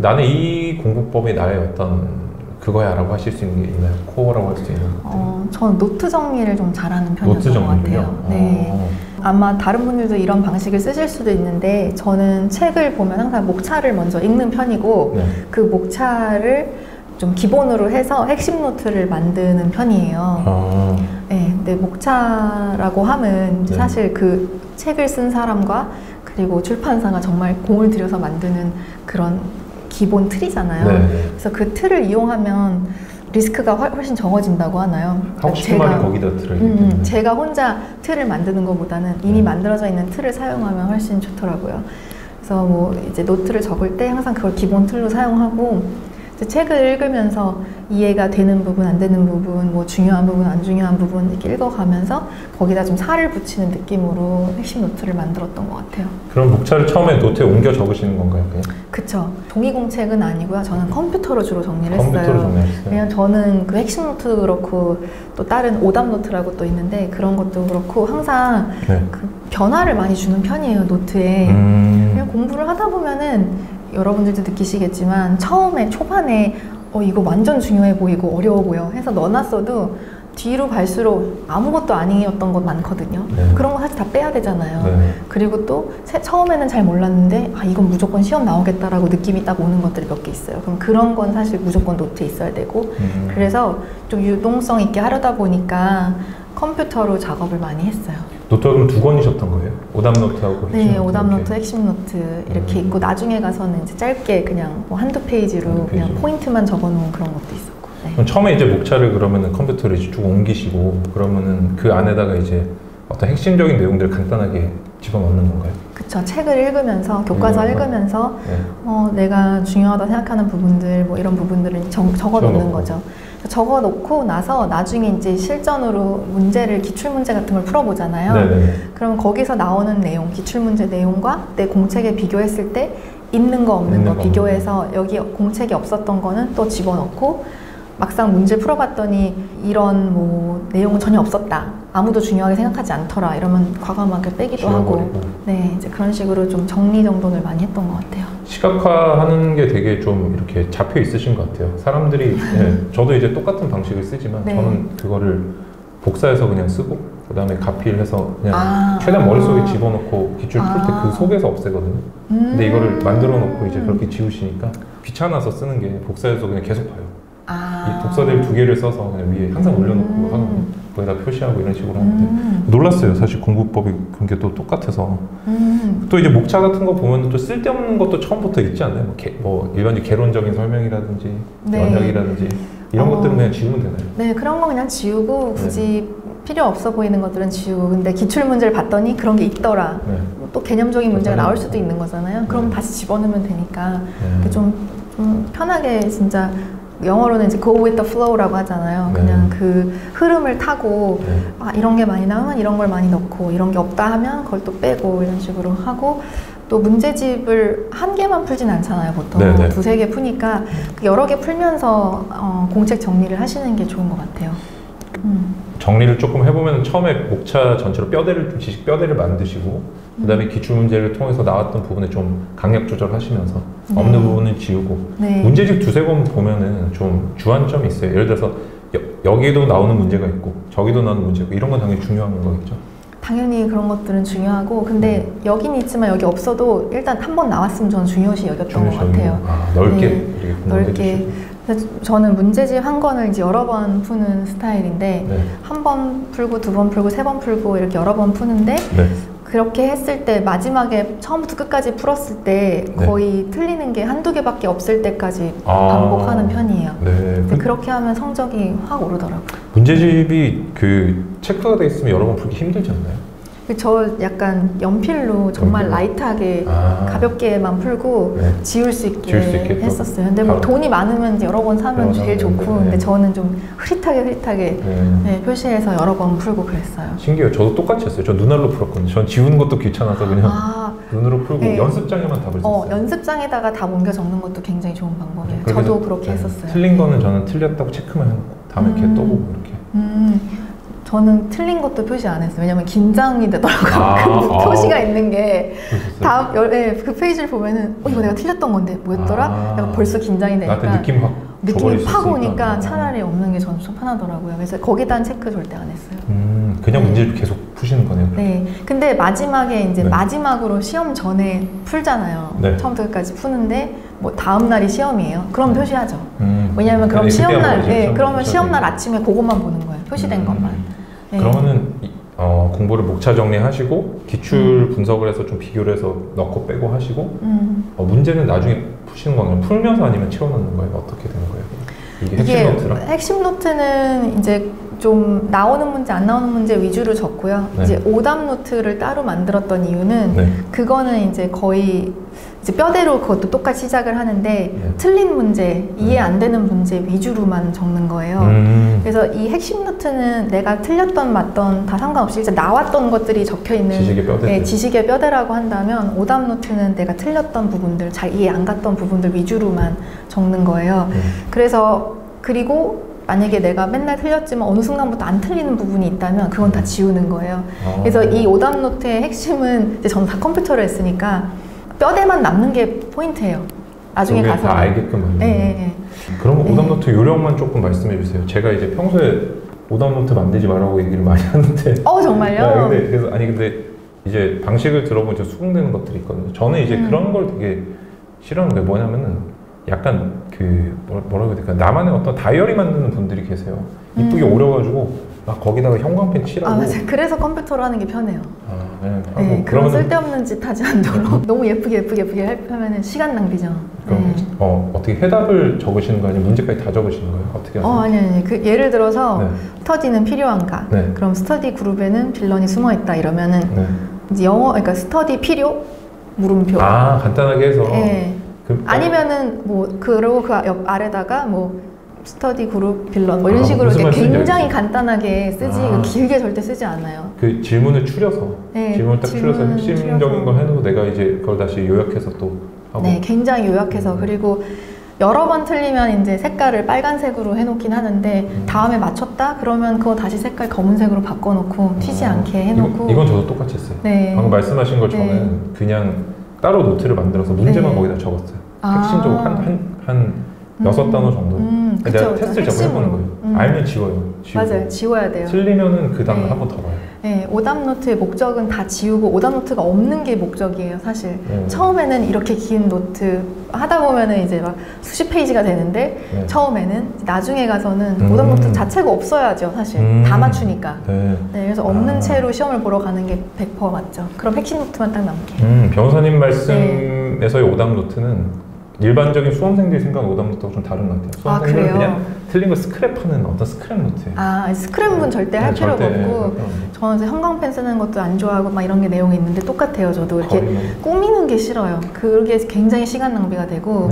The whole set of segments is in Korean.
나는 이 공부법이 나의 어떤 그거야 라고 하실 수 있는 게 있나요? 코어라고 할 수 있는 것들? 저는 노트 정리를 좀 잘하는 편이었던 것 같아요. 네. 아마 다른 분들도 이런 방식을 쓰실 수도 있는데 저는 책을 보면 항상 목차를 먼저 읽는 편이고 네. 그 목차를 좀 기본으로 해서 핵심 노트를 만드는 편이에요. 네, 근데 목차라고 하면 네. 사실 그 책을 쓴 사람과 그리고 출판사가 정말 공을 들여서 만드는 그런 기본 틀이잖아요. 네. 그래서 그 틀을 이용하면 리스크가 훨씬 적어진다고 하나요? 하고 싶은 말이 거기다 들어있기 제가 혼자 틀을 만드는 것보다는 이미 만들어져 있는 틀을 사용하면 훨씬 좋더라고요. 그래서 뭐 이제 노트를 적을 때 항상 그걸 기본 틀로 사용하고 이제 책을 읽으면서 이해가 되는 부분, 안 되는 부분, 뭐 중요한 부분, 안 중요한 부분 이렇게 읽어가면서 거기다 좀 살을 붙이는 느낌으로 핵심 노트를 만들었던 것 같아요. 그럼 목차를 처음에 노트에 옮겨 적으시는 건가요? 그냥? 그쵸. 종이공책은 아니고요. 저는 컴퓨터로 주로 정리를 했어요. 컴퓨터로 정리했어요. 왜냐면 저는 그 핵심 노트도 그렇고 또 다른 오답 노트라고 또 있는데 그런 것도 그렇고 항상 네. 그 변화를 많이 주는 편이에요. 노트에. 그냥 공부를 하다 보면은 여러분들도 느끼시겠지만 처음에 초반에 이거 완전 중요해 보이고 어려워 보여 해서 넣어놨어도 뒤로 갈수록 아무것도 아니었던 것 많거든요. 네. 그런 거 사실 다 빼야 되잖아요. 네. 그리고 또 처음에는 잘 몰랐는데 이건 무조건 시험 나오겠다라고 느낌이 딱 오는 것들이 몇 개 있어요. 그럼 그런 건 사실 무조건 노트에 있어야 되고 그래서 좀 유동성 있게 하려다 보니까 컴퓨터로 작업을 많이 했어요. 노트가 그럼 2권이셨던 거예요? 오답 노트하고 네, 오답 노트, 핵심 노트 이렇게 있고 나중에 가서는 이제 짧게 그냥 뭐 한두 페이지로 그냥 포인트만 적어놓은 그런 것도 있었고. 네. 그럼 처음에 이제 목차를 그러면은 컴퓨터로 이제 쭉 옮기시고 그러면은 그 안에다가 이제 어떤 핵심적인 내용들을 간단하게 집어넣는 건가요? 그쵸. 책을 읽으면서 교과서 읽으면서 네. 내가 중요하다 생각하는 부분들 뭐 이런 부분들을 적어놓는 거죠. 적어놓고 나서 나중에 이제 실전으로 문제를 기출문제 같은 걸 풀어보잖아요. 네네. 그럼 거기서 나오는 내용, 기출문제 내용과 내 공책에 비교했을 때 있는 거 없는 거 비교해서 여기 공책에 없었던 거는 또 집어넣고 막상 문제 풀어봤더니 이런 뭐 내용은 전혀 없었다. 아무도 중요하게 생각하지 않더라. 이러면 과감하게 빼기도 하고. 네, 이제 그런 식으로 좀 정리정돈을 많이 했던 것 같아요. 시각화하는 게 되게 좀 이렇게 잡혀 있으신 것 같아요. 사람들이 네, 저도 이제 똑같은 방식을 쓰지만 네. 저는 그거를 복사해서 그냥 쓰고 그 다음에 가필해서 그냥 최대한 머릿속에 집어넣고 기출 풀 때 그 속에서 없애거든요. 근데 이거를 만들어 놓고 이제 그렇게 지우시니까 귀찮아서 쓰는 게 복사해서 그냥 계속 봐요. 이 독서대를 2개를 써서 그냥 위에 항상 올려놓고 하거든요. 거기다 표시하고 이런 식으로 하는데 놀랐어요. 사실 공부법이 그런 게 또 똑같아서 또 이제 목차 같은 거 보면 또 쓸데없는 것도 처음부터 있지 않나요? 뭐 일반적인 개론적인 설명이라든지 네. 연역이라든지 이런 것들은 그냥 지우면 되나요? 네, 그런 거 그냥 지우고 굳이 필요 없어 보이는 것들은 지우고 근데 기출문제를 봤더니 그런 게 있더라. 또 개념적인 문제가 나올 수도 있는 거잖아요. 그럼 다시 집어넣으면 되니까 좀 편하게 진짜 영어로는 이제 go with the flow라고 하잖아요. 그냥 그 흐름을 타고 이런 게 많이 나오면 이런 걸 많이 넣고 이런 게 없다 하면 그걸 또 빼고 이런 식으로 하고 또 문제집을 한 개만 풀진 않잖아요. 보통 네네. 2-3개 푸니까 여러 개 풀면서 공책 정리를 하시는 게 좋은 것 같아요. 정리를 조금 해보면 처음에 목차 전체로 지식 뼈대를 만드시고 그 다음에 기출문제를 통해서 나왔던 부분에 좀 강약 조절하시면서 없는 부분은 지우고 문제집 2-3권 보면은 좀 주안점이 있어요. 예를 들어서 여기도 나오는 문제가 있고 저기도 나오는 문제가 있고 이런 건 당연히 중요한 거겠죠. 당연히 그런 것들은 중요하고 근데 여긴 있지만 여기 없어도 일단 한 번 나왔으면 저는 중요시 여겼던 것 같아요. 넓게 넓게. 저는 문제집 한 권을 이제 여러 번 푸는 스타일인데 한 번 풀고 2번 풀고 3번 풀고 이렇게 여러 번 푸는데 그렇게 했을 때 마지막에 처음부터 끝까지 풀었을 때 거의 틀리는 게 1-2개밖에 없을 때까지 반복하는 편이에요. 근데 그렇게 하면 성적이 확 오르더라고요. 문제집이 그 체크가 돼 있으면 여러 번 풀기 힘들지 않나요? 저 약간 연필로 정말 라이트하게 가볍게만 풀고 지울 수 있게 했었어요. 근데 뭐 돈이 많으면 이제 여러 번 사면 제일 좋고 근데 저는 좀 흐릿하게 표시해서 여러 번 풀고 그랬어요. 신기해요. 저도 똑같이 했어요. 저 눈알로 풀었거든요. 전 지우는 것도 귀찮아서 그냥 눈으로 풀고 연습장에만 답을 썼어요. 연습장에다가 답 옮겨 적는 것도 굉장히 좋은 방법이에요. 저도 그렇게 했었어요. 틀린 거는 저는 틀렸다고 체크만 해놓고 다음에 이렇게 또 보고 이렇게. 저는 틀린 것도 표시 안 했어요. 왜냐면 긴장이 되더라고요. 그 표시가 있는 게 다음 그 페이지를 보면은 이거 내가 틀렸던 건데 뭐였더라? 내가 벌써 긴장이 되니까 나한테 느낌이 팍 오니까 차라리 없는 게 저는 좀 편하더라고요. 그래서 거기다 체크 절대 안 했어요. 그냥 문제를 계속 푸시는 거네요. 네. 근데 마지막에 이제 마지막으로 시험 전에 풀잖아요. 처음부터 끝까지 푸는데 뭐 다음 날이 시험이에요. 그럼 표시하죠. 왜냐하면 그럼 시험날, 그러면 시험날 아침에 그것만 보는 거예요. 표시된 것만. 네. 그러면은 공부를 목차 정리하시고 기출 분석을 해서 좀 비교를 해서 넣고 빼고 하시고 문제는 나중에 푸시는 거는 풀면서 아니면 채워넣는 거예요? 어떻게 되는 거예요? 이게 핵심 노트랑? 핵심 노트는 이제 좀 나오는 문제 안 나오는 문제 위주로 적고요. 이제 오답 노트를 따로 만들었던 이유는 그거는 이제 거의 이제 뼈대로 그것도 똑같이 시작을 하는데 틀린 문제, 이해 안 되는 문제 위주로만 적는 거예요. 그래서 이 핵심 노트는 내가 틀렸던 맞던 다 상관없이 이제 나왔던 것들이 적혀 있는 지식의 뼈대라고 한다면 오답 노트는 내가 틀렸던 부분들, 잘 이해 안 갔던 부분들 위주로만 적는 거예요. 그래서 그리고 만약에 내가 맨날 틀렸지만 어느 순간부터 안 틀리는 부분이 있다면 그건 다 지우는 거예요. 그래서 이 오답 노트의 핵심은 이제 저는 다 컴퓨터로 했으니까 뼈대만 남는 게 포인트예요. 나중에 가서 다 알게끔. 그럼 오답 노트 요령만 조금 말씀해 주세요. 제가 이제 평소에 오답 노트 만들지 말라고 얘기를 많이 하는데. 정말요? 근데 이제 방식을 들어보면 저 수긍되는 것들이 있거든요. 저는 이제 그런 걸 되게 싫어하는 게 뭐냐면은 약간 뭐라고 해야 될까, 나만의 어떤 다이어리 만드는 분들이 계세요. 이쁘게 오려가지고 막 거기다가 형광펜 칠하고. 맞아요. 그래서 컴퓨터로 하는 게 편해요. 그러면 쓸데없는 짓 하지 않도록 너무 예쁘게 하면은 시간 낭비죠. 그럼 어떻게 해답을 적으시는 거 아니면 문제까지 다 적으시는 거예요? 어떻게 하세요? 아니. 예를 들어서 스터디는 필요한가? 그럼 스터디 그룹에는 빌런이 숨어 있다 이러면은 이제 그러니까 스터디 필요? 물음표. 간단하게 해서. 아니면은 그러고 그 옆 아래다가 스터디 그룹 빌런 이런 식으로 굉장히 간단하게 쓰지 길게 절대 쓰지 않아요. 그 질문을 추려서 질문을 딱 추려서 핵심적인 거 해놓고 내가 이제 그걸 다시 요약해서 또 하고. 굉장히 요약해서 그리고 여러 번 틀리면 이제 색깔을 빨간색으로 해놓긴 하는데 다음에 맞췄다? 그러면 그거 다시 색깔 검은색으로 바꿔놓고 튀지 않게 해놓고. 이건 저도 똑같이 했어요. 방금 말씀하신 것처럼 그냥 따로 노트를 만들어서 문제만 거기다 적었어요. 핵심적으로 한 6단어 정도. 내가 테스트를 적어 해보는 거예요. 알면 지워요. 맞아요. 지워야 돼요. 틀리면은 그 다음에 한 번 더 봐요. 오답 노트의 목적은 다 지우고 오답 노트가 없는 게 목적이에요, 사실. 처음에는 이렇게 긴 노트 하다 보면은 이제 막 수십 페이지가 되는데 처음에는 나중에 가서는 오답 노트 자체가 없어야죠, 사실. 다 맞추니까. 그래서 없는 채로 시험을 보러 가는 게 100% 맞죠. 그럼 핵심 노트만 딱 남게. 변호사님 말씀에서의 오답 노트는 일반적인 수험생들이 생각하는 오답 노트하고 좀 다른 것 같아요. 수험생들은 그냥 틀린 거 스크랩하는 어떤 스크랩 노트예요. 스크랩은 절대 할 필요가 없고 저는 형광펜 쓰는 것도 안 좋아하고 막 이런 게 내용이 있는데 똑같아요. 저도 이렇게 꾸미는 게 싫어요. 그게 굉장히 시간 낭비가 되고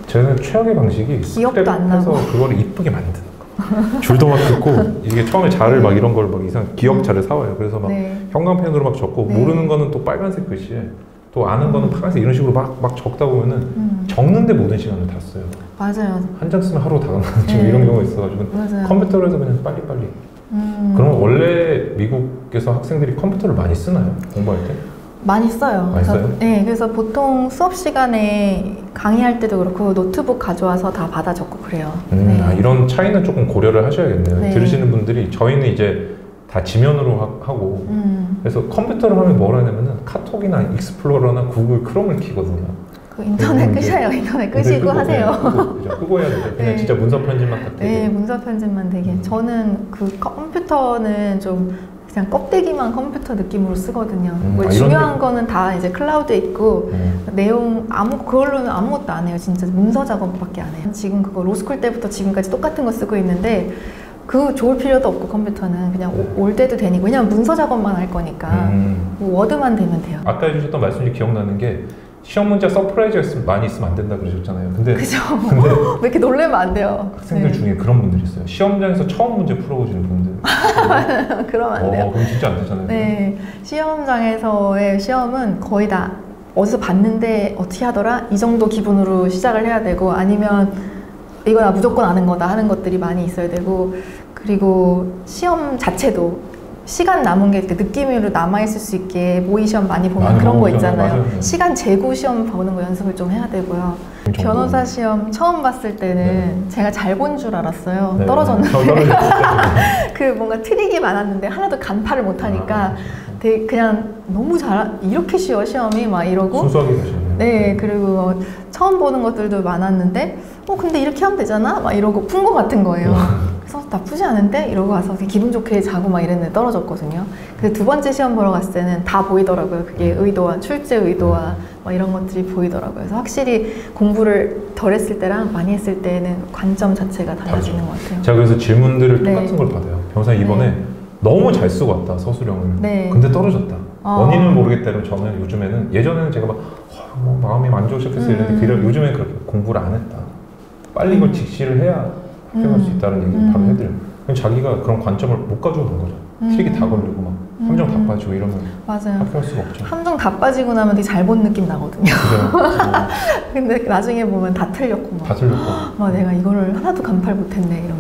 저는 최악의 방식이 기억도 안 나고 그거를 이쁘게 만드는 거. 줄도 막 긋고 이게 처음에 자를 막 이런 걸 막 이상 기억자를 사와요. 그래서 막 형광펜으로 막 적고 모르는 거는 또 빨간색 글씨에 또 아는 거는 파란색 이런 식으로 막 적다 보면은 적는데 모든 시간을 다 써요. 맞아요. 한 장 쓰면 하루 다 가는 지금 이런 경우가 있어가지고 컴퓨터로 해서 그냥 빨리빨리. 그럼 원래 미국에서 학생들이 컴퓨터를 많이 쓰나요? 공부할 때? 많이 써요. 많이 써요? 그래서 보통 수업 시간에 강의할 때도 그렇고 노트북 가져와서 다 받아 적고 그래요. 이런 차이는 조금 고려를 하셔야겠네요. 들으시는 분들이 저희는 이제 다 지면으로 하고 그래서 컴퓨터로 하면 뭘 하냐면은 카톡이나 익스플로러나 구글 크롬을 키거든요. 인터넷 끄셔요. 인터넷 끄시고 하세요. 끄고 해야 돼요. 그냥 진짜 문서 편집만 딱 되게. 문서 편집만 되게. 저는 그 컴퓨터는 좀 그냥 껍데기만 컴퓨터 느낌으로 쓰거든요. 중요한 거는 다 이제 클라우드에 있고 내용 그걸로는 아무것도 안 해요. 진짜 문서 작업밖에 안 해요. 지금 그거 로스쿨 때부터 지금까지 똑같은 거 쓰고 있는데 좋을 필요도 없고 컴퓨터는 그냥 올 때도 되니까 왜냐면 문서 작업만 할 거니까 워드만 되면 돼요. 아까 해주셨던 말씀 중에 기억나는 게 시험 문제 서프라이즈가 많이 있으면 안 된다 그러셨잖아요. 근데 왜 이렇게 놀라면 안 돼요. 학생들 중에 그런 분들이 있어요. 시험장에서 처음 문제 풀어보시는 분들. 그러면 안 돼요. 그럼 진짜 안 되잖아요. 시험장에서의 시험은 거의 다 어디서 봤는데 어떻게 하더라? 이 정도 기분으로 시작을 해야 되고 아니면 이거 나 무조건 아는 거다 하는 것들이 많이 있어야 되고 그리고 시험 자체도 시간 남은 게 느낌으로 남아있을 수 있게 모의 시험 많이 보면 그런 거 있잖아요. 맞아요. 시간 재고 시험 보는 거 연습을 좀 해야 되고요. 변호사 시험 처음 봤을 때는 제가 잘 본 줄 알았어요. 떨어졌는데 그 뭔가 트릭이 많았는데 하나도 간파를 못하니까 되게 그냥 너무 이렇게 쉬워 시험이 막 이러고 순수하게 가시네요. 네, 그리고 처음 보는 것들도 많았는데 근데 이렇게 하면 되잖아? 막 이러고 푼 거 같은 거예요. 그래서 나쁘지 않은데? 이러고 와서 기분 좋게 자고 막 이랬는데 떨어졌거든요. 근데 두 번째 시험 보러 갔을 때는 다 보이더라고요. 그게 의도와 출제 의도와 막 이런 것들이 보이더라고요. 그래서 확실히 공부를 덜 했을 때랑 많이 했을 때는 관점 자체가 달라지는 것 같아요. 제가 그래서 질문들을 똑같은 걸 받아요. 변호사님 이번에 너무 잘 쓰고 왔다, 서술형을. 근데 떨어졌다. 원인을 모르겠다면 저는 요즘에는, 예전에는 제가 막 마음이 안 좋기 시작했어요. 이랬는데 요즘에는 그렇게 공부를 안 했다. 빨리 이걸 직시를 해야 합격할 수 있다는 얘기를 바로 해드려요. 자기가 그런 관점을 못 가져오는 거죠. 트릭이 다 걸리고 막 함정 다 빠지고 이러면 맞아요. 합격할 수가 없죠. 함정 다 빠지고 나면 되게 잘 본 느낌 나거든요. 근데 나중에 보면 다 틀렸고 다 틀렸고 막 내가 이거를 하나도 간파를 못했네 이런